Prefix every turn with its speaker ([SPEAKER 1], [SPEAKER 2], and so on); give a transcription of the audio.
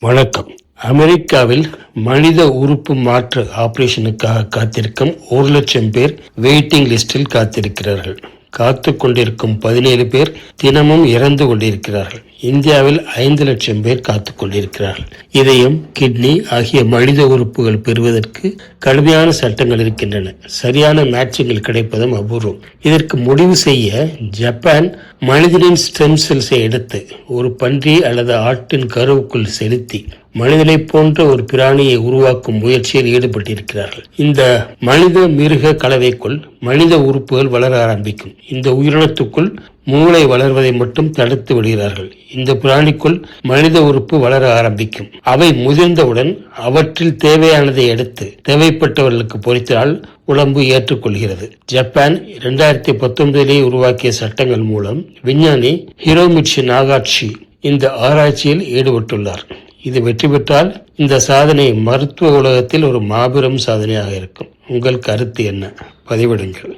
[SPEAKER 1] வணக்கம். அமெரிக்காவில் மனித உறுப்பு மாற்று ஆபரேஷனுக்காக காத்திருக்கும் 1,00,000 பேர் வெயிட்டிங் லிஸ்டில் காத்திருக்கிறார்கள். காத்து கொண்டிருக்கும் 17 பேர் தினமும் இறந்து கொண்டிருக்கிறார்கள். இந்தியாவில் 5,00,000 பேர் காத்து கொண்டிருக்கிறார்கள். இதயம், கிட்னி ஆகிய மனித உறுப்புகள் பெறுவதற்கு கடுமையான சட்டங்கள் இருக்கின்றன. சரியான மேட்சிங்கள் கிடைப்பதும் அபூர்வம். இதற்கு முடிவு செய்ய ஜப்பான் மனிதனின் ஸ்டெம் செல்ஸை எடுத்து ஒரு பன்றி அல்லது ஆட்டின் கருவுக்குள் செலுத்தி மனிதனை போன்ற ஒரு பிராணியை உருவாக்கும் முயற்சியில் ஈடுபட்டிருக்கிறார்கள். இந்த மனித மிருக கலவைக்குள் மனித உறுப்புகள் வளர ஆரம்பிக்கும். இந்த உயிரினத்துக்குள் மூளை வளர்வதை மட்டும் தடுத்து விடுகிறார்கள். இந்த பிராணிக்குள் மனித உறுப்பு வளர ஆரம்பிக்கும். அவை முதிர்ந்தவுடன் அவற்றில் தேவையானதை எடுத்து தேவைப்பட்டவர்களுக்கு பொறித்தால் உடம்பு ஏற்றுக்கொள்கிறது. ஜப்பான் 2019 உருவாக்கிய சட்டங்கள் மூலம் விஞ்ஞானி ஹிரோமிட்சு நாகாட்சி இந்த ஆராய்ச்சியில் ஈடுபட்டுள்ளார். இது வெற்றி பெற்றால் இந்த சாதனை மருத்துவ உலகத்தில் ஒரு மாபெரும் சாதனையாக இருக்கும். உங்கள் கருத்து என்ன? பதிவிடுங்கள்.